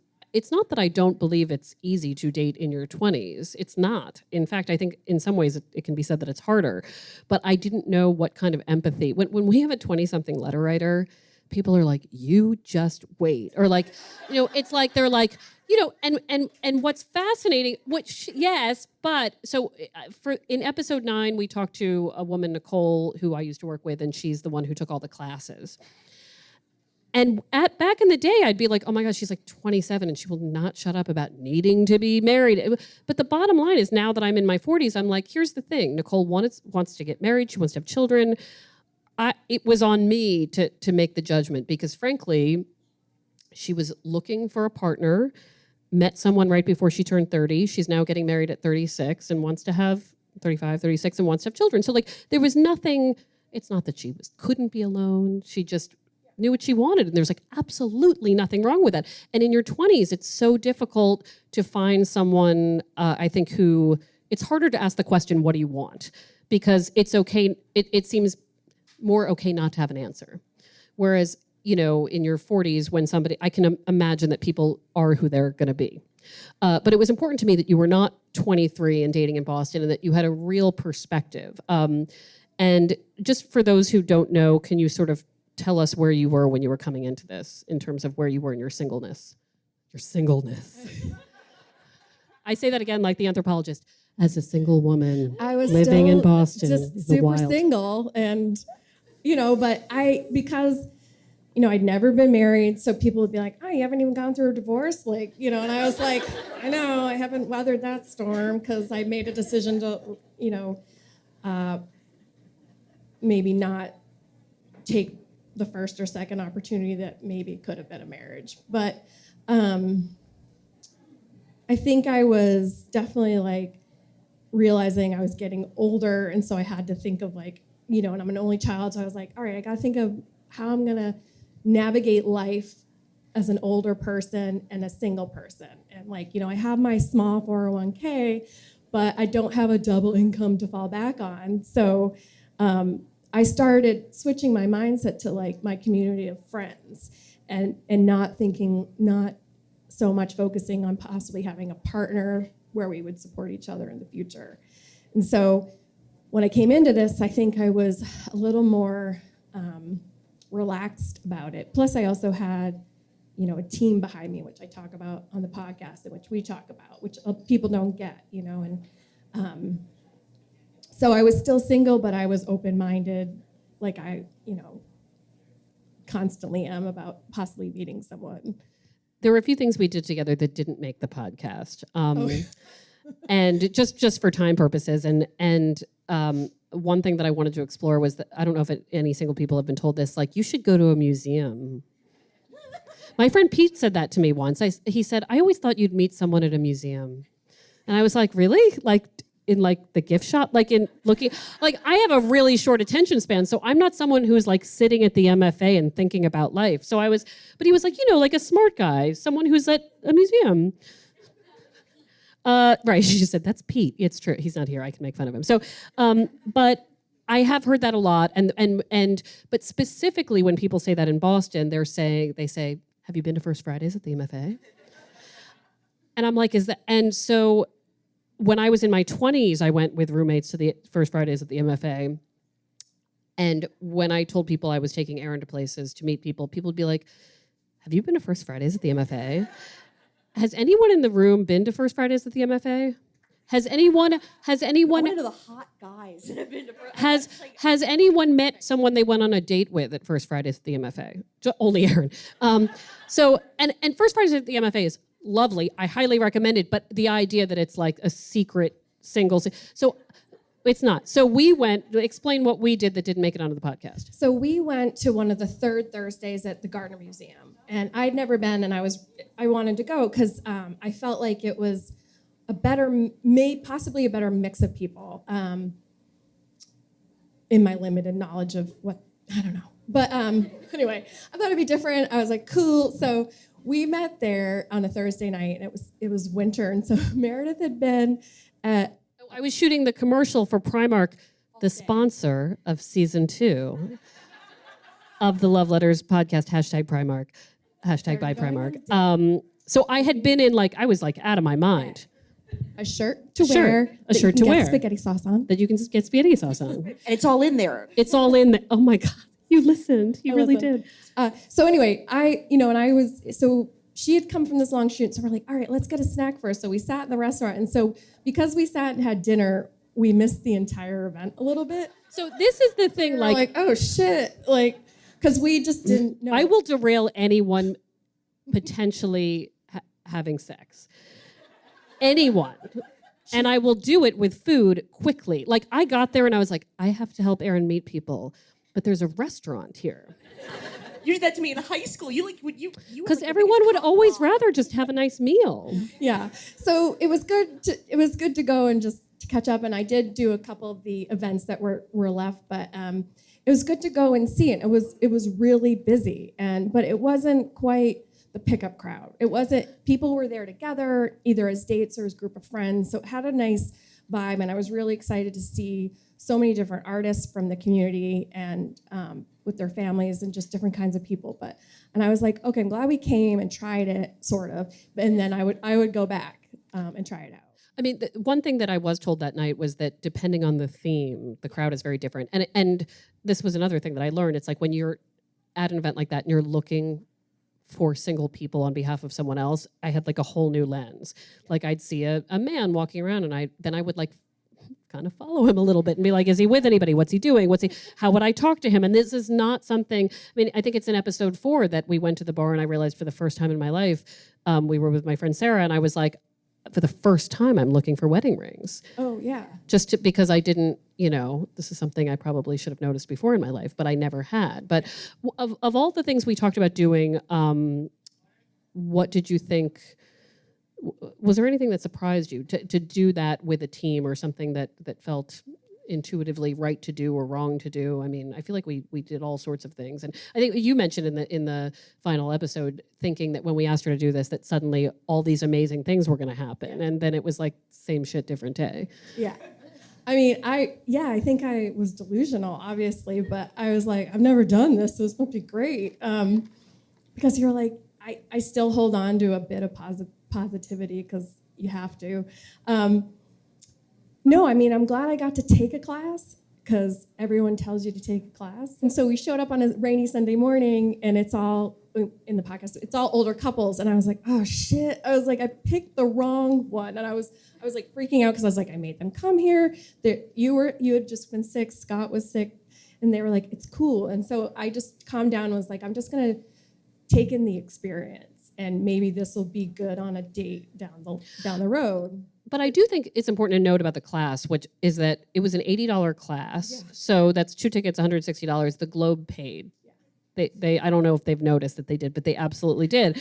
not that I don't believe it's easy to date in your 20s. It's not. In fact, I think in some ways it can be said that it's harder. But I didn't know what kind of empathy. When we have a 20-something letter writer, people are like, you just wait. Or like, it's like they're like, and what's fascinating, yes, but so in episode 9, we talked to a woman, Nicole, who I used to work with, and she's the one who took all the classes. And back in the day, I'd be like, oh my gosh, she's like 27 and she will not shut up about needing to be married. But the bottom line is now that I'm in my 40s, I'm like, here's the thing. Nicole wants to get married. She wants to have children. It was on me to make the judgment because frankly, she was looking for a partner, met someone right before she turned 30. She's now getting married at 36 and wants to have 35, 36 and wants to have children. So like there was nothing, it's not that she couldn't be alone. She just knew what she wanted. And there's like absolutely nothing wrong with that. And in your 20s, it's so difficult to find someone, I think, who, it's harder to ask the question, what do you want? Because it's okay, it seems more okay not to have an answer. Whereas, in your 40s, when somebody, I can imagine that people are who they're going to be. But it was important to me that you were not 23 and dating in Boston and that you had a real perspective. And just for those who don't know, can you sort of tell us where you were when you were coming into this in terms of where you were in your singleness? Your singleness. I say that again like the anthropologist. As a single woman I was living in Boston, just the super wild. single, and but because I'd never been married, so people would be like, "Oh, you haven't even gone through a divorce," and I was like, "I know, I haven't weathered that storm because I made a decision to, maybe not take the first or second opportunity that maybe could have been a marriage." But I think I was definitely realizing I was getting older, and so I had to think of and I'm an only child, so I was like, all right, I got to think of how I'm gonna navigate life as an older person and a single person. And I have my small 401k, but I don't have a double income to fall back on. So I started switching my mindset to my community of friends and not so much focusing on possibly having a partner where we would support each other in the future. And so when I came into this, I think I was a little more relaxed about it. Plus, I also had, a team behind me, which I talk about on the podcast and which we talk about, which people don't get, and so I was still single, but I was open-minded, like I, constantly am about possibly meeting someone. There were a few things we did together that didn't make the podcast. And just for time purposes. And one thing that I wanted to explore was that, I don't know if any single people have been told this, you should go to a museum. My friend Pete said that to me once. He said, I always thought you'd meet someone at a museum. And I was like, really? In the gift shop, in looking, I have a really short attention span, so I'm not someone who's sitting at the MFA and thinking about life. So but he was like a smart guy, someone who's at a museum. Right, she just said, that's Pete. It's true, he's not here, I can make fun of him. So, but I have heard that a lot, but specifically when people say that in Boston, they say, have you been to First Fridays at the MFA? And I'm like, and so, when I was in my 20s, I went with roommates to the First Fridays at the MFA. And when I told people I was taking Aaron to places to meet people, people would be like, have you been to First Fridays at the MFA? Has anyone in the room been to First Fridays at the MFA? Has anyone One of the hot guys that have been to has anyone met someone they went on a date with at First Fridays at the MFA? Only Aaron. So First Fridays at the MFA is lovely. I highly recommend it, but the idea that it's a secret single, so it's not. So we went, explain what we did that didn't make it onto the podcast. So we went to one of the third Thursdays at the Gardner Museum, and I'd never been, and I wanted to go because I felt like it was possibly a better mix of people in my limited knowledge of what, I don't know. But anyway, I thought it'd be different. I was like, cool. So we met there on a Thursday night, and it was winter, and so Meredith had been at... I was shooting the commercial for Primark, the sponsor of season 2 of the Love Letters podcast, #Primark, #by Primark. So I had been in I was out of my mind. A shirt to wear. A shirt to wear. Spaghetti sauce on. That you can get spaghetti sauce on. And it's all in there. It's all in there. Oh my God. You listened. You really listened. did. So anyway, so she had come from this long shoot, so we're like, all right, let's get a snack first. So we sat in the restaurant, and so because we sat and had dinner, we missed the entire event a little bit. So this is the thing, We're like, oh shit, because we just didn't know. I will derail anyone potentially having sex. Anyone. And I will do it with food quickly. Like, I got there and I was like, I have to help Erin meet people, but there's a restaurant here. You did that to me in high school. You Because everyone would always rather just have a nice meal. Yeah. So it was good to go and just to catch up. And I did do a couple of the events that were left, but it was good to go and see it. It was really busy, but it wasn't quite the pickup crowd. It wasn't, people were there together, either as dates or as a group of friends. So it had a nice vibe, and I was really excited to see so many different artists from the community and with their families and just different kinds of people. And I was like, okay, I'm glad we came and tried it, sort of, and then I would go back and try it out. I mean, the one thing that I was told that night was that depending on the theme, the crowd is very different. And this was another thing that I learned. It's like when you're at an event like that and you're looking for single people on behalf of someone else, I had like a whole new lens. Like I'd see a man walking around and I would like kind of follow him a little bit and be like, is he with anybody? What's he doing? How would I talk to him? And this is not something, I mean, I think it's in episode 4 that we went to the bar and I realized for the first time in my life, we were with my friend Sarah and I was like, for the first time, I'm looking for wedding rings. Oh, yeah. Because I didn't, this is something I probably should have noticed before in my life, but I never had. But of all the things we talked about doing, what did you think? Was there anything that surprised you to do that with a team or something that felt intuitively right to do or wrong to do? I mean, I feel like we did all sorts of things. And I think you mentioned in the final episode thinking that when we asked her to do this, that suddenly all these amazing things were going to happen. And then it was like same shit, different day. Yeah. I mean, I think I was delusional, obviously, but I was like, I've never done this, so this must be great. Because you're like, I still hold on to a bit of positivity because you have to. No, I mean, I'm glad I got to take a class because everyone tells you to take a class. And so we showed up on a rainy Sunday morning and it's all, in the podcast, it's all older couples. And I was like, oh shit. I was like, I picked the wrong one. And I was like freaking out because I was like, I made them come here. You had just been sick, Scott was sick. And they were like, it's cool. And so I just calmed down and was like, I'm just gonna take in the experience and maybe this will be good on a date down the road. But I do think it's important to note about the class, which is that it was an $80 class. Yeah. So that's 2 tickets, $160. The Globe paid. Yeah. They I don't know if they've noticed that they did, but they absolutely did.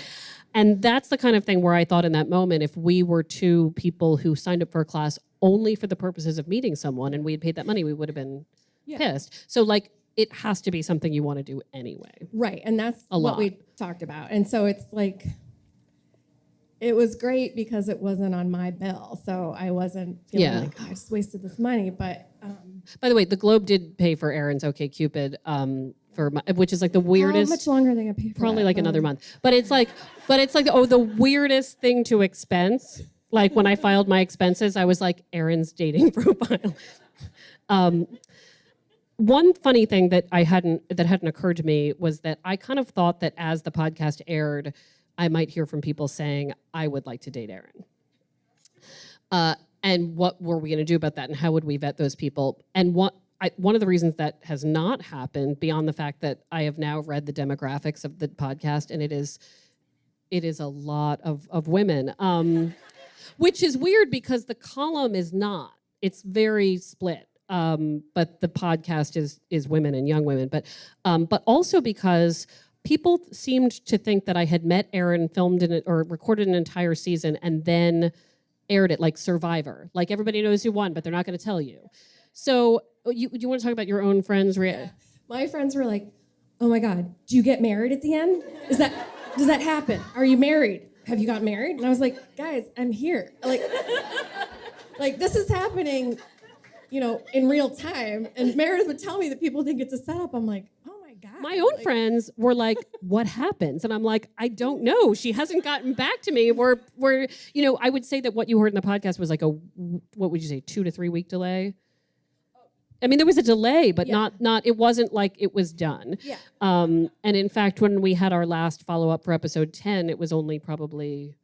And that's the kind of thing where I thought in that moment, if we were 2 people who signed up for a class only for the purposes of meeting someone and we had paid that money, we would have been pissed. So like, it has to be something you want to do anyway. Right, and that's what we talked about. And so it's like, it was great because it wasn't on my bill, so I wasn't feeling like, oh, I just wasted this money. But by the way, the Globe did pay for Erin's OkCupid, which is like the weirdest. How much longer are they gonna pay for Probably that? like another month. But it's like the weirdest thing to expense. Like when I filed my expenses, I was like, Erin's dating profile. One funny thing that hadn't occurred to me was that I kind of thought that as the podcast aired, I might hear from people saying, I would like to date Erin. And what were we going to do about that? And how would we vet those people? And one of the reasons that has not happened, beyond the fact that I have now read the demographics of the podcast, and it is a lot of women, which is weird because the column is not. It's very split. But the podcast is women and young women. But also because people seemed to think that I had met Erin, filmed in it, or recorded an entire season, and then aired it like Survivor. Like everybody knows who won, but they're not going to tell you. So you want to talk about your own friends? My friends were like, "Oh my God, do you get married at the end? Does that happen? Are you married? Have you got married?" And I was like, "Guys, I'm here. Like this is happening, in real time." And Meredith would tell me that people think it's a setup. I'm like, oh my God. My own friends were like, what happens? And I'm like, I don't know. She hasn't gotten back to me. We're I would say that what you heard in the podcast was like what would you say, 2 to 3 week delay? I mean, there was a delay, but not. It wasn't like it was done. Yeah. And in fact, when we had our last follow-up for episode 10, it was only probably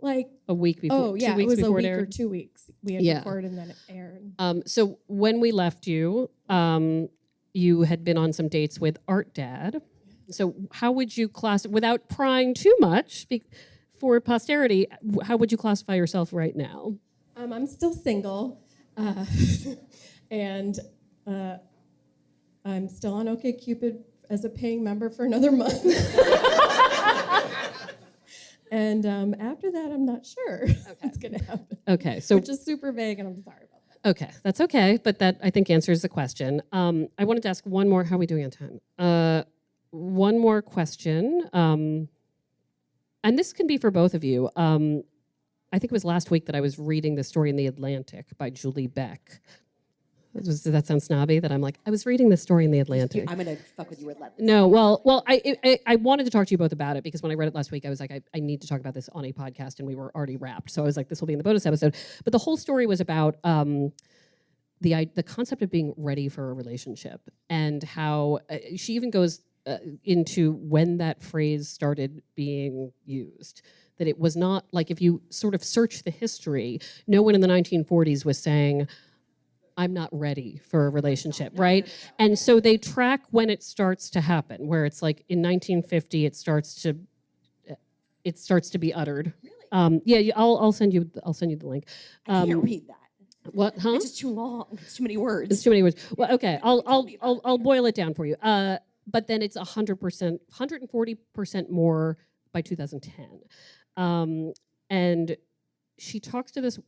like a week before. Oh yeah, 2 weeks it was before a week it aired. or 2 weeks. We had recorded and then it aired. So when we left you, you had been on some dates with Art Dad. So how would you without prying too much for posterity, how would you classify yourself right now? I'm still single, and I'm still on OkCupid as a paying member for another month. And after that, I'm not sure what's going to happen. Okay, so which is super vague, and I'm sorry about that. Okay, that's okay, but that I think answers the question. I wanted to ask one more. How are we doing on time? One more question, and this can be for both of you. I think it was last week that I was reading the story in The Atlantic by Julie Beck. Does that sound snobby? That I'm like, I was reading this story in The Atlantic. I'm gonna fuck with you relentlessly. No, well, I wanted to talk to you both about it because when I read it last week, I was like, I need to talk about this on a podcast, and we were already wrapped. So I was like, this will be in the bonus episode. But the whole story was about the concept of being ready for a relationship and how she even goes into when that phrase started being used. That it was not like, if you sort of search the history, no one in the 1940s was saying, I'm not ready for a relationship, right? And so they track when it starts to happen, where it's like in 1950 it starts to be uttered. Really? Yeah, I'll send you the link. I can't read that. What? Huh? It's just too long. It's too many words. It's too many words. Well, okay, I'll boil it down for you. But then it's 100%, 140% more by 2010. And she talks to this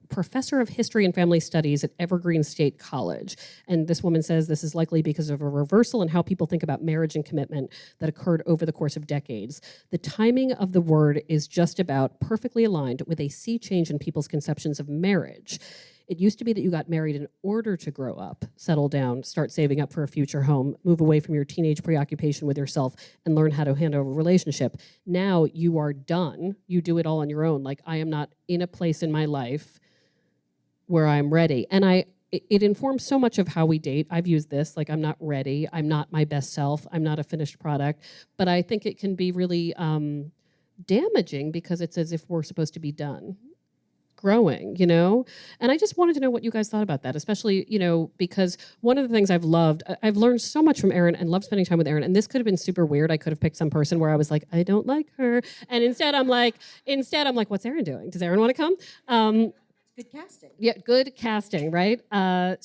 professor of history and family studies at Evergreen State College. And this woman says this is likely because of a reversal in how people think about marriage and commitment that occurred over the course of decades. The timing of the word is just about perfectly aligned with a sea change in people's conceptions of marriage. It used to be that you got married in order to grow up, settle down, start saving up for a future home, move away from your teenage preoccupation with yourself, and learn how to handle a relationship. Now you are done. You do it all on your own. Like, I am not in a place in my life where I'm ready. And it informs so much of how we date. I've used this, like, I'm not ready. I'm not my best self. I'm not a finished product. But I think it can be really damaging because it's as if we're supposed to be done growing, you know? And I just wanted to know what you guys thought about that, especially, you know, because one of the things I've learned so much from Erin and love spending time with Erin. And this could have been super weird. I could have picked some person where I was like, I don't like her. And instead I'm like, what's Erin doing? Does Erin want to come? Good casting. Yeah, good casting, right? But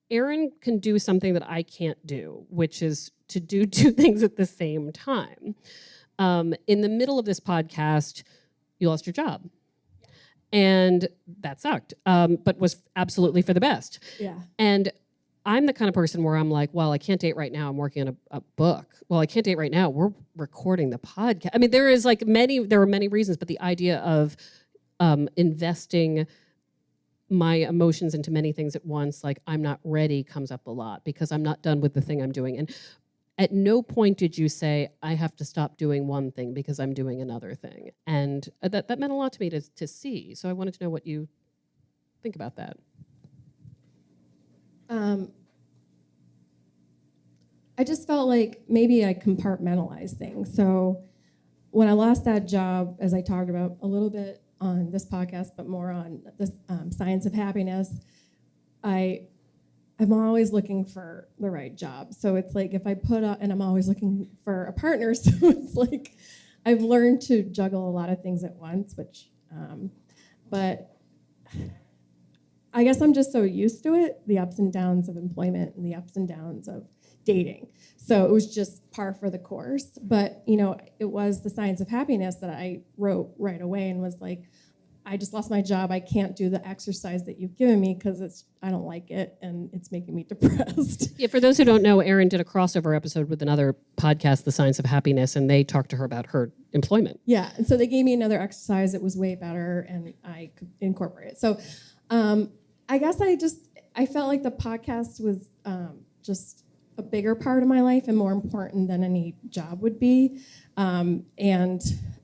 Erin can do something that I can't do, which is to do two things at the same time. In the middle of this podcast, you lost your job. And that sucked, but was absolutely for the best. Yeah. And I'm the kind of person where I'm like, well, I can't date right now. I'm working on a book. Well, I can't date right now. We're recording the podcast. I mean, there are many reasons, but the idea of investing my emotions into many things at once, like I'm not ready, comes up a lot because I'm not done with the thing I'm doing. And at no point did you say, I have to stop doing one thing because I'm doing another thing. And that meant a lot to me to see. So I wanted to know what you think about that. I just felt like maybe I compartmentalized things. So when I lost that job, as I talked about a little bit on this podcast, but more on the Science of Happiness, I'm always looking for the right job. So it's like if I and I'm always looking for a partner. So it's like I've learned to juggle a lot of things at once, but I guess I'm just so used to it, the ups and downs of employment and the ups and downs of dating. So it was just par for the course. But, you know, it was the Science of Happiness that I wrote right away and was like, I just lost my job. I can't do the exercise that you've given me because I don't like it and it's making me depressed. Yeah, for those who don't know, Erin did a crossover episode with another podcast, The Science of Happiness, and they talked to her about her employment. Yeah, and so they gave me another exercise. It was way better and I could incorporate it. So I guess I felt like the podcast was just a bigger part of my life and more important than any job would be. And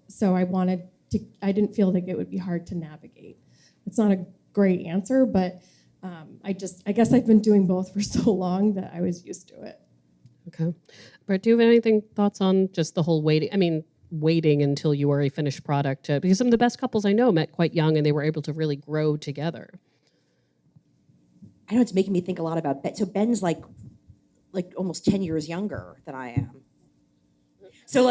so I didn't feel like it would be hard to navigate. It's not a great answer, but I guess I've been doing both for so long that I was used to it. Okay. Brett, do you have thoughts on just the whole waiting? I mean, waiting until you are a finished product, because some of the best couples I know met quite young and they were able to really grow together. I know it's making me think a lot about Ben. So Ben's like almost 10 years younger than I am. So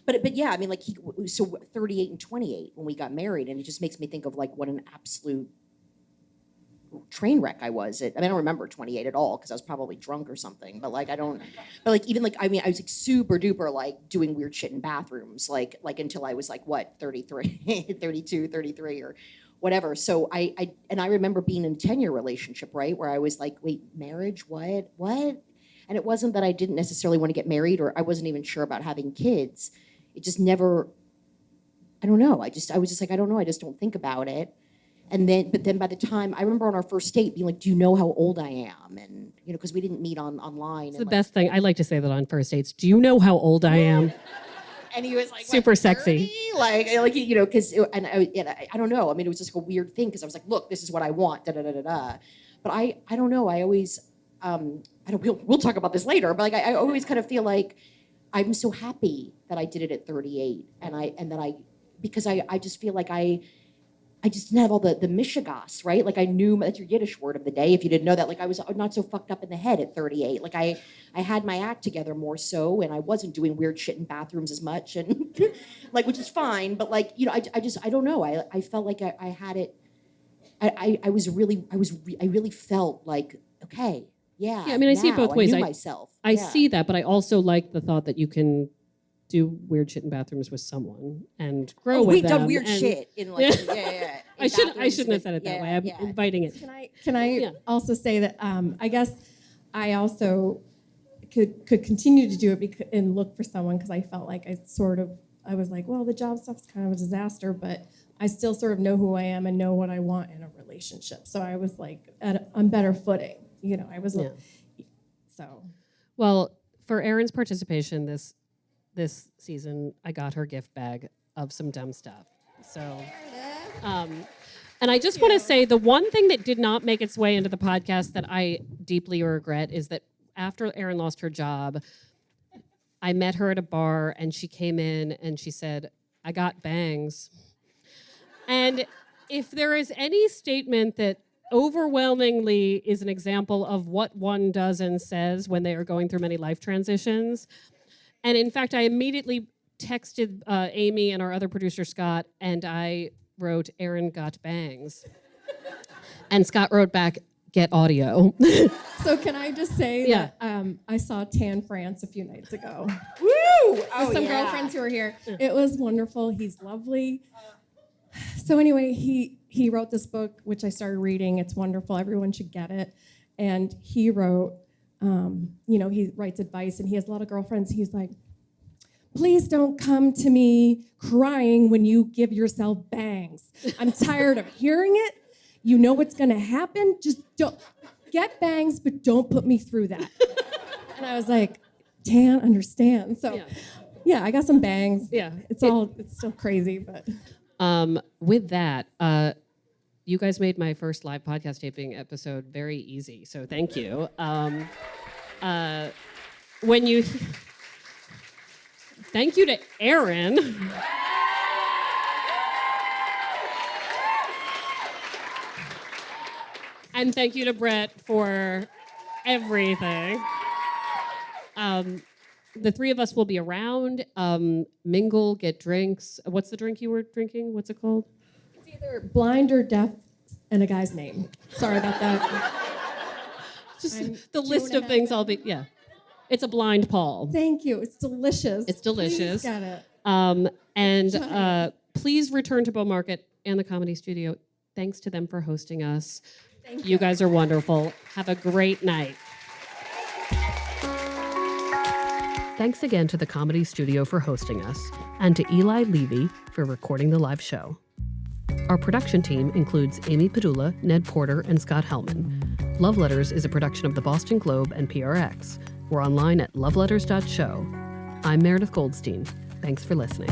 but yeah, I mean, like so 38 and 28 when we got married, and it just makes me think of like what an absolute train wreck I was. I don't remember 28 at all because I was probably drunk or something. But like I was like super duper like doing weird shit in bathrooms like until I was like what 33, 32, 33 or whatever. So I remember being in a 10-year relationship, right, where I was like, wait, marriage, what? And it wasn't that I didn't necessarily want to get married or I wasn't even sure about having kids. It just never, I don't know. I was just like, I don't know. I just don't think about it. But then by the time, I remember on our first date being like, do you know how old I am? And, because we didn't meet online. It's the best thing. I like to say that on first dates. Do you know how old I am? And he was like, super what, sexy. 30? Because, I don't know. I mean, it was just like a weird thing because I was like, look, this is what I want, da-da-da-da-da. But I don't know. I always, we'll talk about this later, but like, I always kind of feel like I'm so happy that I did it at 38 because I just feel like I just didn't have all the mishigas, right? Like I knew, that's your Yiddish word of the day, if you didn't know that, like I was not so fucked up in the head at 38. Like I had my act together more so, and I wasn't doing weird shit in bathrooms as much, and like, which is fine, but like, I don't know. I felt like I had it, I really felt like, okay, yeah. Yeah, I mean, I see it both ways. I knew myself. I see that, but I also like the thought that you can do weird shit in bathrooms with someone and grow with them. We've done weird shit in like I shouldn't have said it that way. I'm inviting it. Can I also say that I guess I also could continue to do it and look for someone because I felt like I was like, well, the job stuff's kind of a disaster, but I still sort of know who I am and know what I want in a relationship. So I was like on better footing. I was so. Well, for Erin's participation this season, I got her gift bag of some dumb stuff. So, and I just want to say the one thing that did not make its way into the podcast that I deeply regret is that after Erin lost her job, I met her at a bar and she came in and she said, I got bangs. And if there is any statement that overwhelmingly is an example of what one does and says when they are going through many life transitions, and in fact, I immediately texted Amy and our other producer, Scott, and I wrote, Erin got bangs. And Scott wrote back, get audio. So can I just say that I saw Tan France a few nights ago. Woo! With some girlfriends who were here. It was wonderful. He's lovely. So anyway, he wrote this book, which I started reading. It's wonderful. Everyone should get it. And he wrote, he writes advice, and he has a lot of girlfriends. He's like, please don't come to me crying when you give yourself bangs. I'm tired of hearing it. You know what's going to happen. Just don't get bangs, but don't put me through that. And I was like, Tan understands. So, I got some bangs. Yeah, it's still crazy, but. With that, you guys made my first live podcast taping episode very easy, so thank you. Thank you to Erin. And thank you to Brett for everything. The three of us will be around, mingle, get drinks. What's the drink you were drinking? What's it called? It's either blind or deaf and a guy's name. Sorry about that. Just the list of things I'll be, It's a blind Paul. Thank you. It's delicious. It's delicious. Please get it. Please return to Beaumarket and the Comedy Studio. Thanks to them for hosting us. Thank You guys are wonderful. Have a great night. Thanks again to the Comedy Studio for hosting us, and to Eli Levy for recording the live show. Our production team includes Amy Padula, Ned Porter, and Scott Hellman. Love Letters is a production of the Boston Globe and PRX. We're online at loveletters.show. I'm Meredith Goldstein. Thanks for listening.